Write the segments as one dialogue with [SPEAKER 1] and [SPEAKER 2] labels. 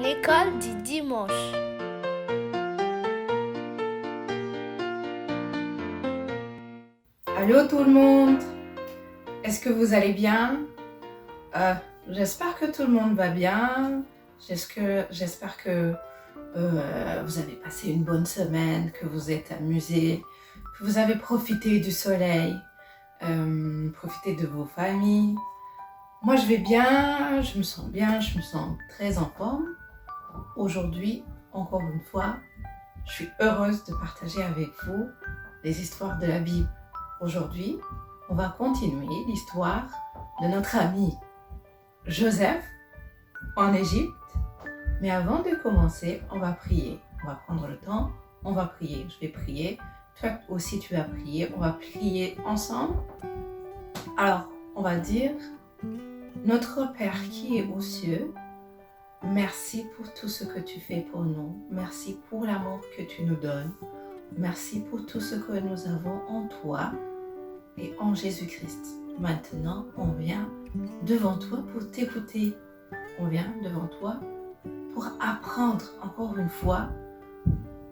[SPEAKER 1] L'école du dimanche.
[SPEAKER 2] Allô tout le monde, est-ce que vous allez bien? J'espère que tout le monde va bien. J'espère que vous avez passé une bonne semaine, que vous êtes amusés, que vous avez profité du soleil, profité de vos familles. Moi je vais bien, je me sens bien, je me sens très en forme. Aujourd'hui, encore une fois, je suis heureuse de partager avec vous les histoires de la Bible. Aujourd'hui, on va continuer l'histoire de notre ami Joseph en Égypte. Mais avant de commencer, on va prier. On va prendre le temps, on va prier. Je vais prier. Toi aussi, tu vas prier. On va prier ensemble. Alors, on va dire, notre Père qui est aux cieux, merci pour tout ce que tu fais pour nous. Merci pour l'amour que tu nous donnes. Merci pour tout ce que nous avons en toi et en Jésus-Christ. Maintenant, on vient devant toi pour t'écouter. On vient devant toi pour apprendre encore une fois,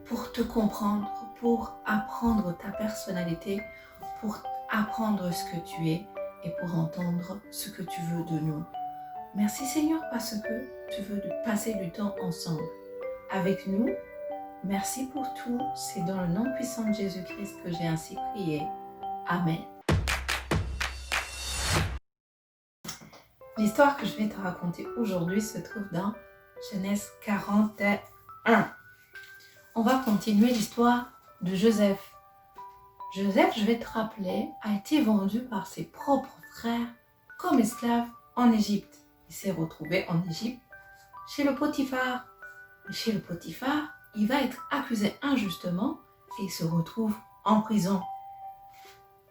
[SPEAKER 2] pour te comprendre, pour apprendre ta personnalité, pour apprendre ce que tu es et pour entendre ce que tu veux de nous. Merci Seigneur parce que tu veux passer du temps ensemble avec nous. Merci pour tout. C'est dans le nom puissant de Jésus-Christ que j'ai ainsi prié. Amen. L'histoire que je vais te raconter aujourd'hui se trouve dans Genèse 41. On va continuer l'histoire de Joseph. Joseph, je vais te rappeler, a été vendu par ses propres frères comme esclave en Égypte. Il s'est retrouvé en Égypte chez le Potiphar. Chez le Potiphar, il va être accusé injustement et il se retrouve en prison.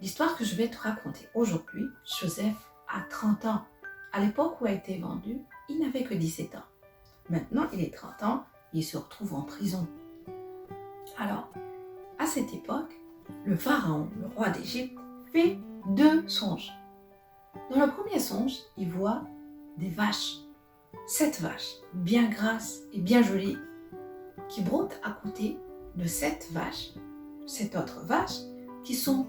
[SPEAKER 2] L'histoire que je vais te raconter aujourd'hui, Joseph a 30 ans. À l'époque où il a été vendu, il n'avait que 17 ans. Maintenant, il est 30 ans et il se retrouve en prison. Alors, à cette époque, le pharaon, le roi d'Égypte, fait 2 songes. Dans le premier songe, il voit des vaches, 7 vaches, bien grasses et bien jolies, qui broutent à côté de 7 vaches, 7 autres vaches, qui sont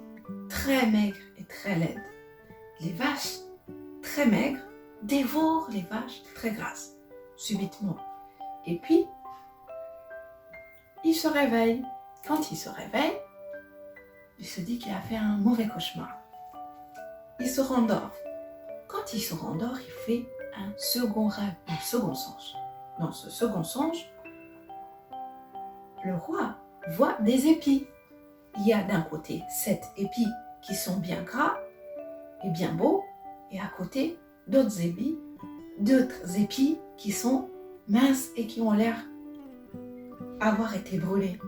[SPEAKER 2] très maigres et très laides. Les vaches très maigres dévorent les vaches très grasses, subitement. Et puis, il se réveille. Quand il se réveille, il se dit qu'il a fait un mauvais cauchemar. Il se rendort. Quand il se rendort, il fait un second rêve, un second songe. Dans ce second songe, le roi voit des épis. Il y a d'un côté 7 épis qui sont bien gras et bien beaux, et à côté d'autres épis qui sont minces et qui ont l'air avoir été brûlés.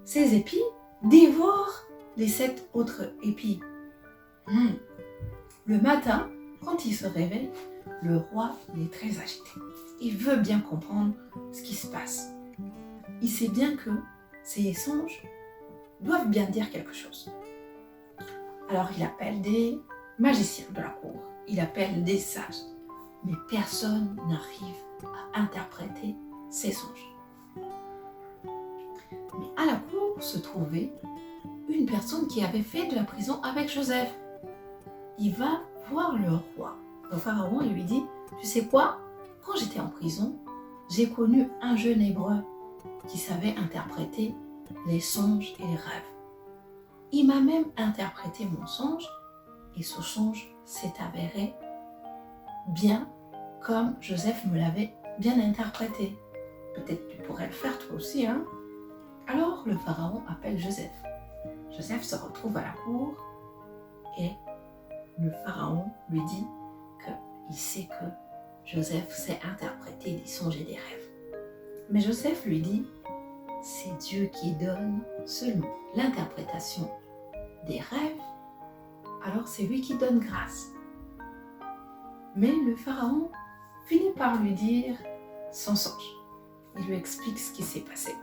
[SPEAKER 2] Ces épis dévorent les 7 autres épis. Le matin, quand il se réveille, le roi est très agité. Il veut bien comprendre ce qui se passe. Il sait bien que ces songes doivent bien dire quelque chose. Alors il appelle des magiciens de la cour, il appelle des sages, mais personne n'arrive à interpréter ces songes. Mais à la cour se trouvait une personne qui avait fait de la prison avec Joseph. Il va voir le roi. Le pharaon lui dit, tu sais quoi, quand j'étais en prison, j'ai connu un jeune hébreu qui savait interpréter les songes et les rêves. Il m'a même interprété mon songe et ce songe s'est avéré bien comme Joseph me l'avait bien interprété. Peut-être tu pourrais le faire toi aussi, hein? Alors le pharaon appelle Joseph. Joseph se retrouve à la cour et le pharaon lui dit qu'il sait que Joseph sait interpréter des songes et des rêves. Mais Joseph lui dit, c'est Dieu qui donne seulement l'interprétation des rêves, alors c'est lui qui donne grâce. Mais le pharaon finit par lui dire son songe. Il lui explique ce qui s'est passé.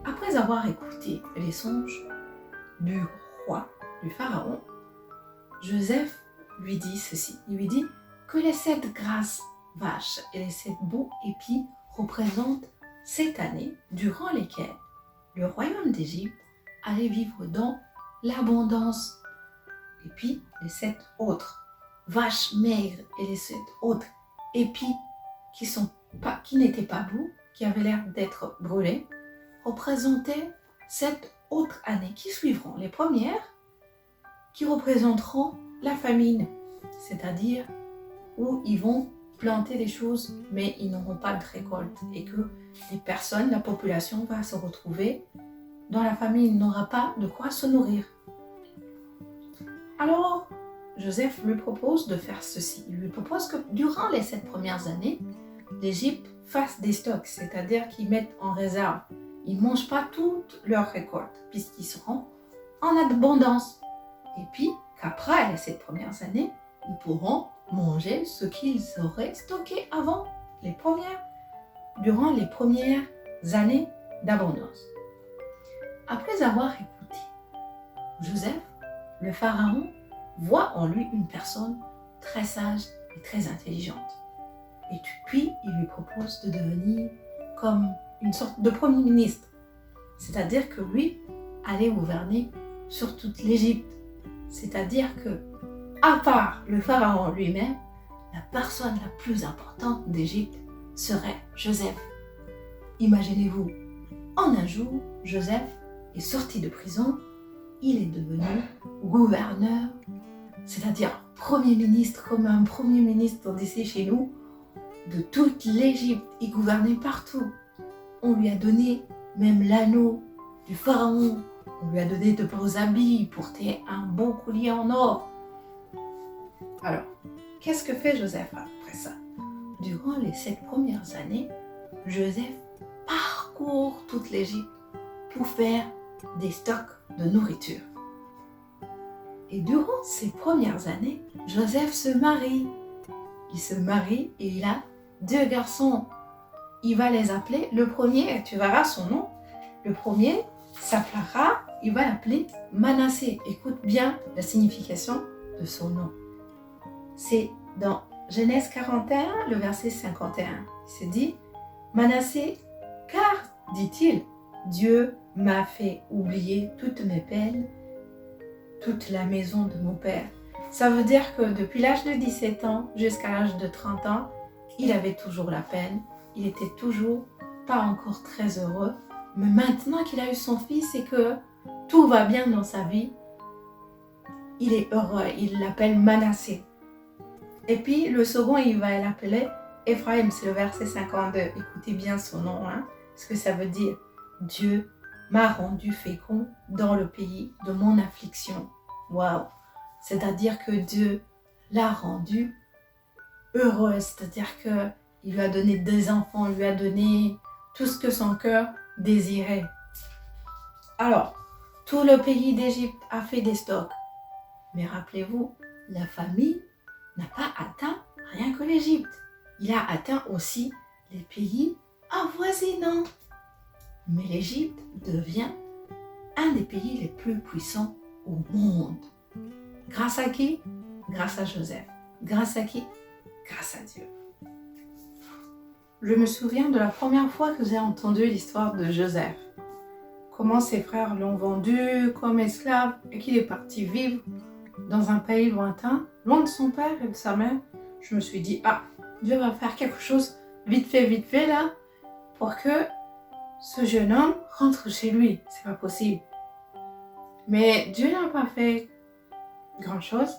[SPEAKER 2] Après avoir écouté les songes du roi, du pharaon, Joseph lui dit ceci. Il lui dit que les 7 vaches et les 7 beaux épis représentent 7 années durant lesquelles le royaume d'Égypte allait vivre dans l'abondance. Et puis les 7 autres vaches maigres et les 7 autres épis qui n'étaient pas beaux, qui avaient l'air d'être brûlés, représentaient 7 autres années qui suivront. Les premières qui représenteront la famine, c'est-à-dire où ils vont planter des choses mais ils n'auront pas de récolte et que les personnes, la population va se retrouver dans la famine, n'aura pas de quoi se nourrir. Alors, Joseph lui propose de faire ceci. Il lui propose que durant les 7 premières années, l'Égypte fasse des stocks, c'est-à-dire qu'ils mettent en réserve. Ils ne mangent pas toute leur récolte puisqu'ils seront en abondance. Et puis qu'après les 7 premières années, ils pourront manger ce qu'ils auraient stocké durant les premières années d'abondance. Après avoir écouté Joseph, le pharaon voit en lui une personne très sage et très intelligente. Et puis, il lui propose de devenir comme une sorte de premier ministre. C'est-à-dire que lui allait gouverner sur toute l'Égypte. C'est-à-dire que, à part le pharaon lui-même, la personne la plus importante d'Égypte serait Joseph. Imaginez-vous, en un jour, Joseph est sorti de prison, il est devenu gouverneur, c'est-à-dire premier ministre, comme un premier ministre d'ici chez nous, de toute l'Égypte. Il gouvernait partout. On lui a donné même l'anneau du pharaon. On lui a donné de beaux habits, il portait un beau collier en or. Alors, qu'est-ce que fait Joseph après ça? Durant les 7 premières années, Joseph parcourt toute l'Égypte pour faire des stocks de nourriture. Et durant ces premières années, Joseph se marie. Il se marie et il a 2 garçons. Il va les appeler, le premier, tu verras son nom, le premier s'appellera, il va l'appeler Manassé. Écoute bien la signification de son nom. C'est dans Genèse 41, le verset 51. Il se dit, Manassé, car, dit-il, Dieu m'a fait oublier toutes mes peines, toute la maison de mon père. Ça veut dire que depuis l'âge de 17 ans jusqu'à l'âge de 30 ans, il avait toujours la peine, il était toujours pas encore très heureux. Mais maintenant qu'il a eu son fils et que tout va bien dans sa vie, il est heureux, il l'appelle Manassé. Et puis le second, il va l'appeler Ephraim, c'est le verset 52. Écoutez bien son nom, ce que ça veut dire. Dieu m'a rendu fécond dans le pays de mon affliction. Waouh! C'est-à-dire que Dieu l'a rendu heureux, c'est-à-dire qu'il lui a donné 2 enfants, il lui a donné tout ce que son cœur désirait. Alors, tout le pays d'Égypte a fait des stocks. Mais rappelez-vous, la famine n'a pas atteint rien que l'Égypte. Il a atteint aussi les pays avoisinants. Mais l'Égypte devient un des pays les plus puissants au monde. Grâce à qui? Grâce à Joseph. Grâce à qui? Grâce à Dieu. Je me souviens de la première fois que j'ai entendu l'histoire de Joseph. Comment ses frères l'ont vendu comme esclave et qu'il est parti vivre dans un pays lointain, loin de son père et de sa mère. Je me suis dit, Dieu va faire quelque chose vite fait là, pour que ce jeune homme rentre chez lui. C'est pas possible. Mais Dieu n'a pas fait grand chose.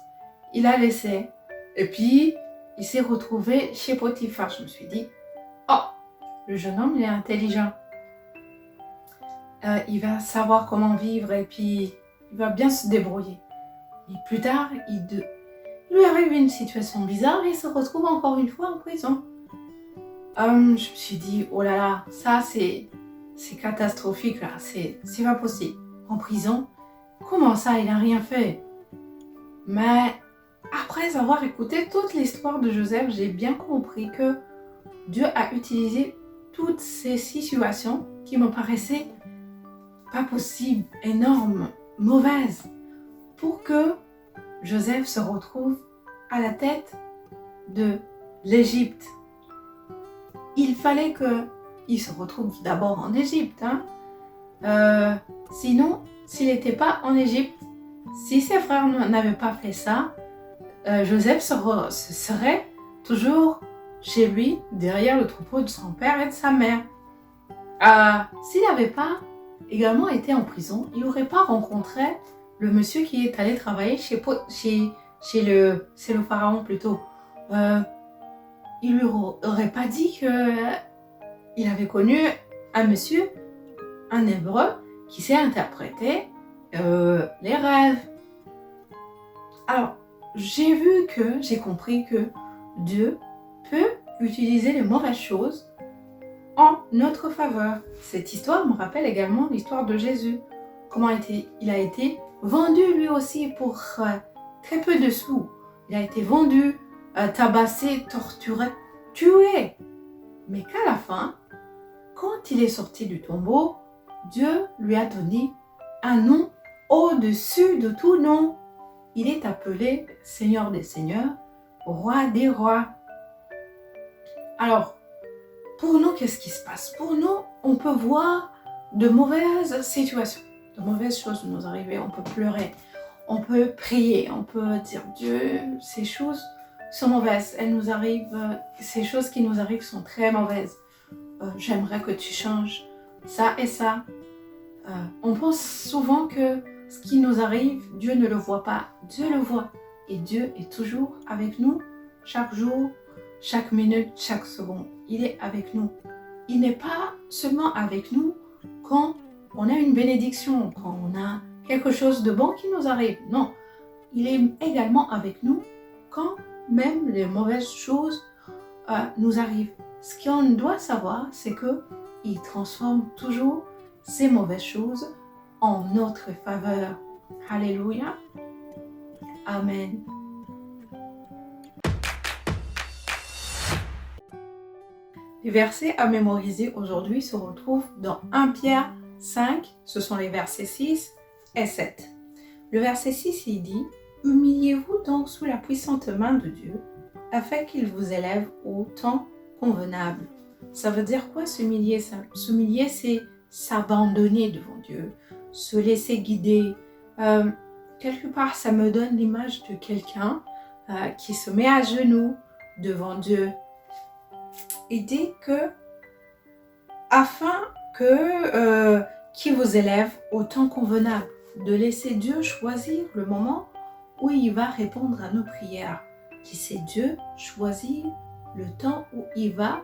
[SPEAKER 2] Il a laissé. Et puis, il s'est retrouvé chez Potiphar. Je me suis dit, le jeune homme, il est intelligent. Il va savoir comment vivre et puis il va bien se débrouiller. Et plus tard, il lui arrive une situation bizarre et il se retrouve encore une fois en prison. Je me suis dit, oh là là, ça c'est catastrophique là, c'est pas possible. En prison, comment ça, il n'a rien fait? Mais après avoir écouté toute l'histoire de Joseph, j'ai bien compris que Dieu a utilisé toutes ces situations qui me paraissaient pas possibles, énormes, mauvaises, pour que Joseph se retrouve à la tête de l'Égypte. il fallait qu'il se retrouve d'abord en Égypte. Sinon, s'il n'était pas en Égypte, si ses frères n'avaient pas fait ça, Joseph serait toujours chez lui, derrière le troupeau de son père et de sa mère. S'il n'avait pas également été en prison, il n'aurait pas rencontré le monsieur qui est allé travailler chez le pharaon plutôt. Il lui aurait pas dit qu'il avait connu un monsieur, un hébreu, qui sait interpréter les rêves. Alors, j'ai compris que Dieu peut utiliser les mauvaises choses en notre faveur. Cette histoire me rappelle également l'histoire de Jésus. Comment il a été vendu lui aussi pour très peu de sous. Il a été vendu, tabassé, torturé, tué. Mais qu'à la fin, quand il est sorti du tombeau, Dieu lui a donné un nom au-dessus de tout nom. Il est appelé Seigneur des Seigneurs, Roi des Rois. Alors, pour nous, qu'est-ce qui se passe? Pour nous, on peut voir de mauvaises situations, de mauvaises choses nous arriver. On peut pleurer, on peut prier, on peut dire Dieu, ces choses sont mauvaises. Elles nous arrivent, ces choses qui nous arrivent sont très mauvaises. J'aimerais que tu changes ça et ça. On pense souvent que ce qui nous arrive, Dieu ne le voit pas. Dieu le voit. Et Dieu est toujours avec nous, chaque jour, chaque minute, chaque seconde. Il est avec nous. Il n'est pas seulement avec nous quand on a une bénédiction, quand on a quelque chose de bon qui nous arrive. Non, il est également avec nous quand même les mauvaises choses nous arrivent. Ce qu'on doit savoir, c'est qu'il transforme toujours ces mauvaises choses en notre faveur. Alléluia. Amen. Les versets à mémoriser aujourd'hui se retrouvent dans 1 Pierre 5, ce sont les versets 6 et 7. Le verset 6, il dit « Humiliez-vous donc sous la puissante main de Dieu, afin qu'il vous élève au temps convenable. » Ça veut dire quoi s'humilier? S'humilier, c'est s'abandonner devant Dieu, se laisser guider. Quelque part, ça me donne l'image de quelqu'un qui se met à genoux devant Dieu. Il dit que afin qu'il vous élève au temps convenable, de laisser Dieu choisir le moment où il va répondre à nos prières. Laissez Dieu choisir le temps où il va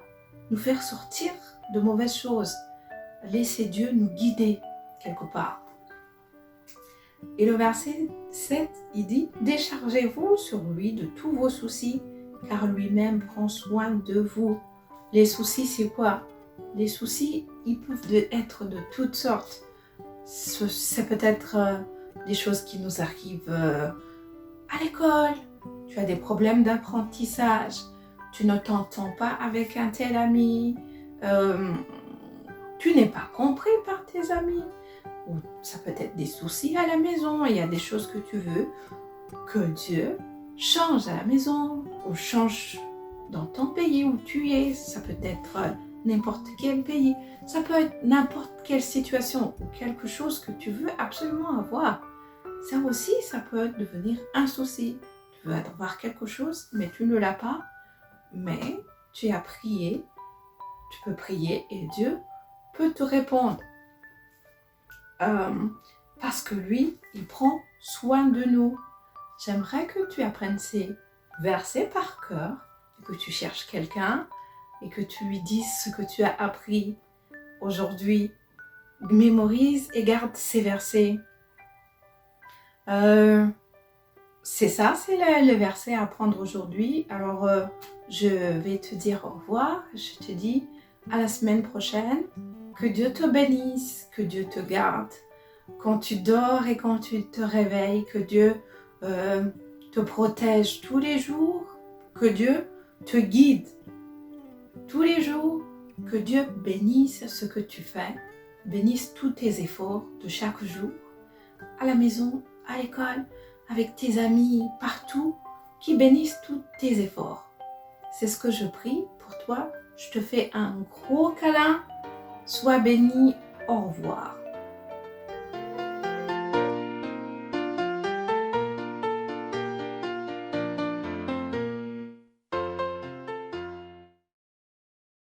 [SPEAKER 2] nous faire sortir de mauvaises choses. Laissez Dieu nous guider quelque part. Et le verset 7, il dit « Déchargez-vous sur lui de tous vos soucis, car lui-même prend soin de vous. » Les soucis, c'est quoi? Les soucis, ils peuvent être de toutes sortes. C'est peut-être des choses qui nous arrivent à l'école. Tu as des problèmes d'apprentissage. Tu ne t'entends pas avec un tel ami. Tu n'es pas compris par tes amis. Ou ça peut être des soucis à la maison. Il y a des choses que tu veux que Dieu change à la maison ou change dans ton pays où tu es. Ça peut être n'importe quel pays. Ça peut être n'importe quelle situation ou quelque chose que tu veux absolument avoir. Ça aussi, ça peut devenir un souci. Tu veux avoir quelque chose, mais tu ne l'as pas. Mais tu as prié. Tu peux prier et Dieu peut te répondre. Parce que lui, il prend soin de nous. J'aimerais que tu apprennes ces versets par cœur, et que tu cherches quelqu'un et que tu lui dises ce que tu as appris aujourd'hui. Mémorise et garde ces versets. C'est ça, c'est le verset à apprendre aujourd'hui. Alors, je vais te dire au revoir. Je te dis à la semaine prochaine. Que Dieu te bénisse, que Dieu te garde. Quand tu dors et quand tu te réveilles, que Dieu te protège tous les jours. Que Dieu te guide tous les jours. Que Dieu bénisse ce que tu fais. Bénisse tous tes efforts de chaque jour. À la maison, à l'école, avec tes amis, partout. Qui bénisse tous tes efforts. C'est ce que je prie pour toi Je te fais un gros câlin. Sois béni. Au revoir.